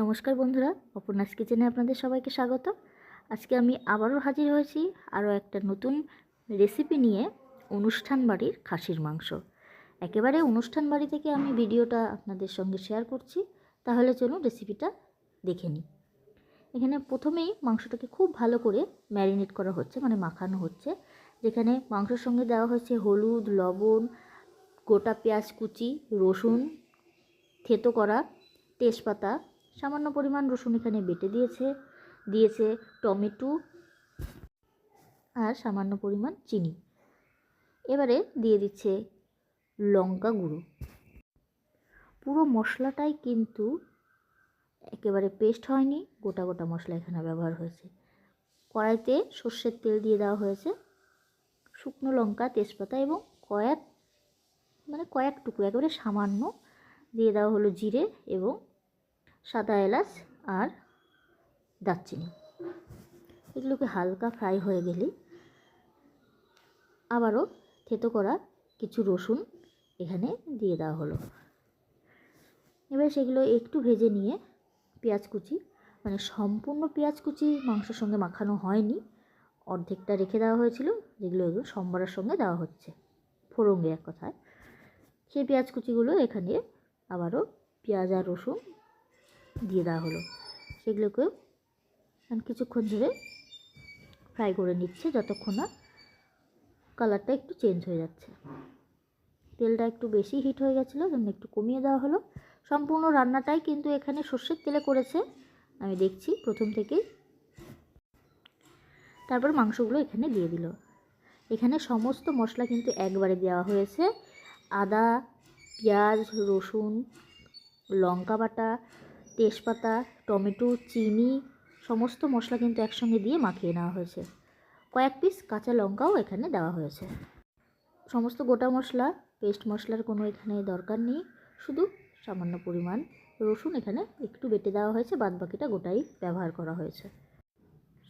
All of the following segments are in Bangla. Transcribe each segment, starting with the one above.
নমস্কার বন্ধুরা, অপর্ণাস কিচেনে আপনাদের সবাইকে স্বাগত। আজকে আমি আবারও হাজির হয়েছি আরও একটা নতুন রেসিপি নিয়ে। অনুষ্ঠান বাড়ির খাসির মাংস। একেবারে অনুষ্ঠান বাড়ি থেকে আমি ভিডিওটা আপনাদের সঙ্গে শেয়ার করছি। তাহলে চলুন রেসিপিটা দেখে নিই। এখানে প্রথমেই মাংসটাকে খুব ভালো করে ম্যারিনেট করা হচ্ছে, মানে মাখানো হচ্ছে। যেখানে মাংসের সঙ্গে দেওয়া হয়েছে হলুদ, লবণ, গোটা পেঁয়াজ কুচি, রসুন থেতো করা, তেজপাতা, সামান্য পরিমাণ রসুন এখানে বেটে দিয়েছে টমেটো আর সামান্য পরিমাণ চিনি। এবারে দিয়ে দিচ্ছে লঙ্কা গুঁড়ো। পুরো মশলাটাই কিন্তু একেবারে পেস্ট হয়নি, গোটা গোটা মশলা এখানে ব্যবহার হয়েছে। কড়াইতে সর্ষের তেল দিয়ে দেওয়া হয়েছে, শুকনো লঙ্কা, তেজপাতা এবং কয়েক টুকরো একেবারে সামান্য দিয়ে দেওয়া হলো জিরে এবং সাদা এলাচ আর দারচিনি। এগুলোকে হালকা ফ্রাই হয়ে গেলেই আবারও থেতো করা কিছু রসুন এখানে দিয়ে দেওয়া হলো। এবার সেগুলো একটু ভেজে নিয়ে পেঁয়াজ কুচি, মানে সম্পূর্ণ পেঁয়াজ কুচি মাংসের সঙ্গে মাখানো হয়নি, অর্ধেকটা রেখে দেওয়া হয়েছিল, এগুলো সম্বরের সঙ্গে দেওয়া হচ্ছে ফোড়ঙ্গে এক কথায়। সেই পেঁয়াজ কুচিগুলো এখানে আবারও পেঁয়াজ আর রসুন দিয়ে দেওয়া হলো। সেগুলোকেও কিছুক্ষণ ধরে ফ্রাই করে নিচ্ছে, যতক্ষণ না কালারটা একটু চেঞ্জ হয়ে যাচ্ছে। তেলটা একটু বেশি হিট হয়ে গেছিলো, জন্য একটু কমিয়ে দেওয়া হলো। সম্পূর্ণ রান্নাটাই কিন্তু এখানে সর্ষের তেলে করেছে, আমি দেখছি প্রথম থেকেই। তারপর মাংসগুলো এখানে দিয়ে দিল। এখানে সমস্ত মশলা কিন্তু একবারে দেওয়া হয়েছে। আদা, পেঁয়াজ, রসুন, লঙ্কা বাটা, তেজপাতা, টমেটো, চিনি, সমস্ত মশলা কিন্তু একসঙ্গে দিয়ে মাখিয়ে নেওয়া হয়েছে। কয়েক পিস কাঁচা লঙ্কাও এখানে দেওয়া হয়েছে। সমস্ত গোটা মশলা, পেস্ট মশলার কোনো এখানে দরকার নেই, শুধু সামান্য পরিমাণ রসুন এখানে একটু বেটে দেওয়া হয়েছে, বাদবাকিটা গোটাই ব্যবহার করা হয়েছে।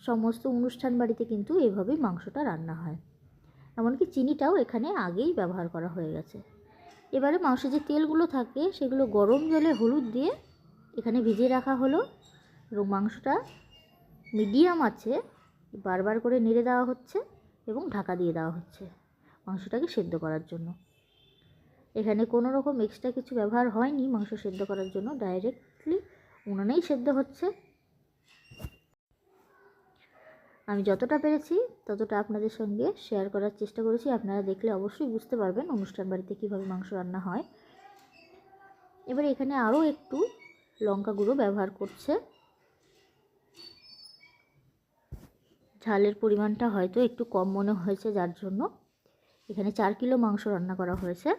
সমস্ত অনুষ্ঠান বাড়িতে কিন্তু এভাবেই মাংসটা রান্না হয়। এমনকি চিনিটাও এখানে আগেই ব্যবহার করা হয়ে গেছে। এবারে মাংসে যে তেলগুলো থাকে সেগুলো গরম জলে হলুদ দিয়ে এখানে ভিজিয়ে রাখা হলো এবং মাংসটা মিডিয়াম আছে বারবার করে নেড়ে দেওয়া হচ্ছে এবং ঢাকা দিয়ে দেওয়া হচ্ছে মাংসটাকে সেদ্ধ করার জন্য। এখানে কোনো রকম এক্সট্রা কিছু ব্যবহার হয়নি মাংস সেদ্ধ করার জন্য, ডাইরেক্টলি উনুনেই সেদ্ধ হচ্ছে। আমি যতটা পেরেছি ততটা আপনাদের সঙ্গে শেয়ার করার চেষ্টা করেছি। আপনারা দেখলে অবশ্যই বুঝতে পারবেন অনুষ্ঠান বাড়িতে কীভাবে মাংস রান্না হয়। এবার এখানে আরও একটু লঙ্কা গুঁড়ো ব্যবহার করছে। ঝালের পরিমাণটা হয়তো একটু কম মনে হয়েছে, যার জন্য এখানে 4 কিলো মাংস রান্না করা হয়েছে,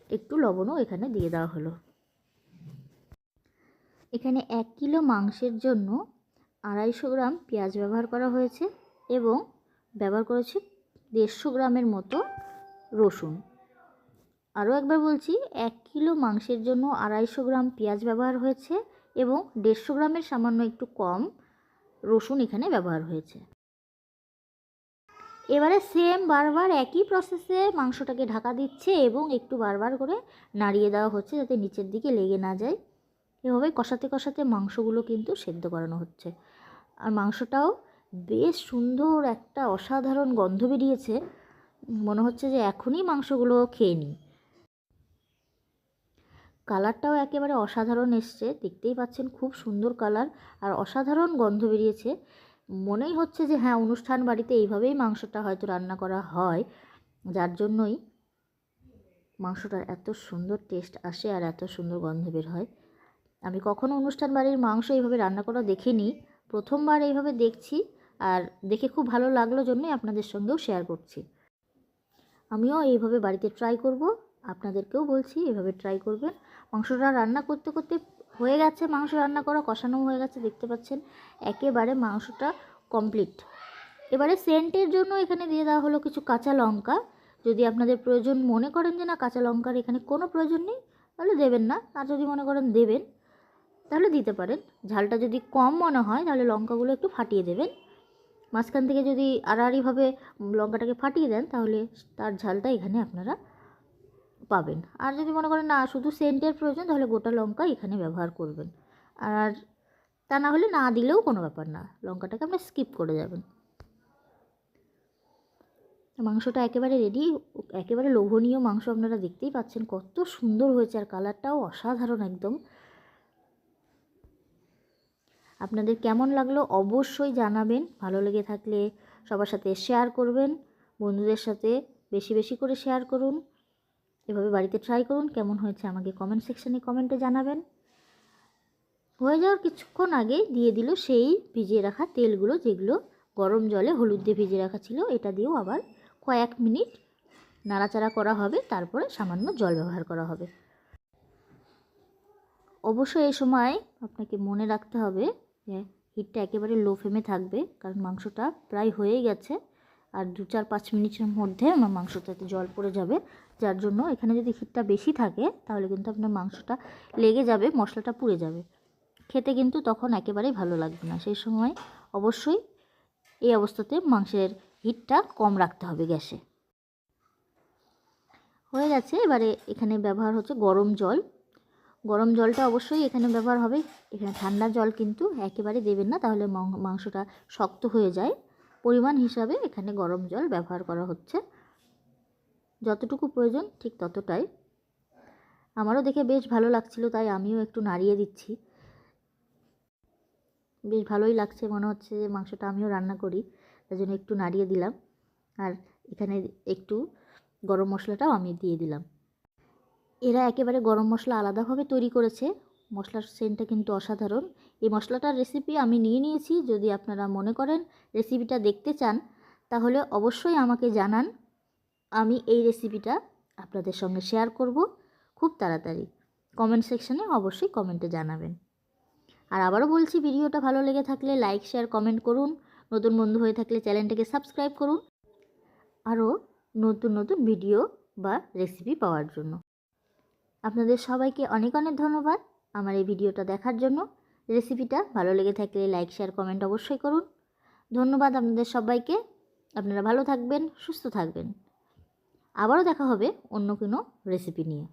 একটু লবণও এখানে দিয়ে দেওয়া হলো। এখানে 1 কিলো মাংসের জন্য 250 গ্রাম পেঁয়াজ ব্যবহার করা হয়েছে এবং ব্যবহার করেছি 150 গ্রামের মতো রসুন। আরও একবার বলছি, 1 কিলো মাংসের জন্য 250 গ্রাম পেঁয়াজ ব্যবহার হয়েছে এবং 150 গ্রামের সামান্য একটু কম রসুন এখানে ব্যবহার হয়েছে। এবারে সেম বারবার একই প্রসেসে মাংসটাকে ঢাকা দিচ্ছে এবং একটু বারবার করে নাড়িয়ে দেওয়া হচ্ছে যাতে নিচের দিকে লেগে না যায়। এভাবে কষাতে কষাতে মাংসগুলো কিন্তু সেদ্ধ করানো হচ্ছে। আর মাংসটাও বেশ সুন্দর একটা অসাধারণ গন্ধ বেরিয়েছে, মনে হচ্ছে যে এখনই মাংসগুলো খেয়ে নিই। কালারটাও একেবারে অসাধারণ এসছে, দেখতেই পাচ্ছেন খুব সুন্দর কালার আর অসাধারণ গন্ধ বেরিয়েছে। মনেই হচ্ছে যে হ্যাঁ, অনুষ্ঠান বাড়িতে এইভাবেই মাংসটা হয়তো রান্না করা হয়, যার জন্যই মাংসটার এত সুন্দর টেস্ট আসে আর এত সুন্দর গন্ধ বের হয়। আমি কখনো অনুষ্ঠান বাড়ির মাংস এইভাবে রান্না করা দেখিনি, প্রথমবার এইভাবে দেখছি আর দেখে খুব ভালো লাগলো, জন্যই আপনাদের সঙ্গেও শেয়ার করছি। আমিও এইভাবে বাড়িতে ট্রাই করব, আপনাদেরকেও বলছি এভাবে ট্রাই করবেন। মাংসটা রান্না করতে করতে হয়ে গেছে, মাংস রান্না করা কষানো হয়ে গেছে, দেখতে পাচ্ছেন একেবারে মাংসটা কমপ্লিট। এবারে সেন্টের জন্য এখানে দিয়ে দেওয়া হলো কিছু কাঁচা লঙ্কা। যদি আপনাদের প্রয়োজন মনে করেন যে না কাঁচা লঙ্কার এখানে কোনো প্রয়োজন নেই, তাহলে দেবেন না, আর যদি মনে করেন দেবেন তাহলে দিতে পারেন। ঝালটা যদি কম মনে হয় তাহলে লঙ্কাগুলো একটু ফাটিয়ে দেবেন। মাঝখান থেকে যদি আড়াআড়িভাবে লঙ্কাটাকে ফাটিয়ে দেন তাহলে তার ঝালটা এখানে আপনারা পাবেন। আর যদি মনে করেন না শুধু সেন্টের প্রয়োজন, তাহলে গোটা লঙ্কা এখানে ব্যবহার করবেন। আর তা না হলে না দিলেও কোনো ব্যাপার না, লঙ্কাটাকে আপনি স্কিপ করে যাবেন। মাংসটা একেবারে রেডি, একেবারে লোভনীয় মাংস, আপনারা দেখতেই পাচ্ছেন কত সুন্দর হয়েছে, আর কালারটাও অসাধারণ একদম। আপনাদের কেমন লাগলো অবশ্যই জানাবেন, ভালো লেগে থাকলে সবার সাথে শেয়ার করবেন, বন্ধুদের সাথে বেশি বেশি করে শেয়ার করুন, এভাবে বাড়িতে ট্রাই করুন। কেমন হয়েছে আমাকে কমেন্ট সেকশানে কমেন্টে জানাবেন। হয়ে যাওয়ার কিছুক্ষণ আগে দিয়ে দিল সেই ভিজিয়ে রাখা তেলগুলো, যেগুলো গরম জলে হলুদ দিয়ে ভিজিয়ে রাখা ছিল। এটা দিয়েও আবার কয়েক মিনিট নাড়াচাড়া করা হবে, তারপরে সামান্য জল ব্যবহার করা হবে। অবশ্যই এই সময় আপনাকে মনে রাখতে হবে যে হিটটা একেবারে লো ফ্লেমে থাকবে, কারণ মাংসটা প্রায় হয়েই গেছে, আর 2-4-5 মিনিটের মধ্যে আমার মাংসটাতে জল পড়ে যাবে। যার জন্য এখানে যদি হিটটা বেশি থাকে তাহলে কিন্তু আপনার মাংসটা লেগে যাবে, মশলাটা পুড়ে যাবে, খেতে কিন্তু তখন একেবারেই ভালো লাগবে না। সেই সময় অবশ্যই এই অবস্থাতে মাংসের হিটটা কম রাখতে হবে গ্যাসে। হয়ে গেছে, এবারে এখানে ব্যবহার হচ্ছে গরম জল। গরম জলটা অবশ্যই এখানে ব্যবহার হবে, এখানে ঠান্ডা জল কিন্তু একেবারে দেবেন না, তাহলে মাংসটা শক্ত হয়ে যায়। পরিমাণ হিসাবে এখানে গরম জল ব্যবহার করা হচ্ছে, যতটুকু প্রয়োজন ঠিক ততটাই। আমারও দেখে বেশ ভালো লাগছিল, তাই আমিও একটু নাড়িয়ে দিচ্ছি। বেশ ভালোই লাগছে, মনে হচ্ছে যে মাংসটা আমিও রান্না করি, তার জন্য একটু নাড়িয়ে দিলাম। আর এখানে একটু গরম মশলাটাও আমি দিয়ে দিলাম। এরা একেবারে গরম মশলা আলাদাভাবে তৈরি করেছে, মশলার সেন্টটা কিন্তু অসাধারণ। এই মশলাটার রেসিপি আমি নিয়ে নিয়েছি, যদি আপনারা মনে করেন রেসিপিটা দেখতে চান তাহলে অবশ্যই আমাকে জানান, আমি এই রেসিপিটা আপনাদের সঙ্গে শেয়ার করব খুব তাড়াতাড়ি। কমেন্ট সেকশানে অবশ্যই কমেন্টে জানাবেন। আর আবারও বলছি, ভিডিওটা ভালো লেগে থাকলে লাইক শেয়ার কমেন্ট করুন, নতুন বন্ধু হয়ে থাকলে চ্যানেলটাকে সাবস্ক্রাইব করুন আরও নতুন নতুন ভিডিও বা রেসিপি পাওয়ার জন্য। আপনাদের সবাইকে অনেক অনেক ধন্যবাদ আমার এই ভিডিওটা দেখার জন্য। রেসিপিটা ভালো লেগে থাকলে লাইক শেয়ার কমেন্ট অবশ্যই করুন। ধন্যবাদ আপনাদের সবাইকে, আপনারা ভালো থাকবেন, সুস্থ থাকবেন। আবারও দেখা হবে অন্য কোনো রেসিপি নিয়ে।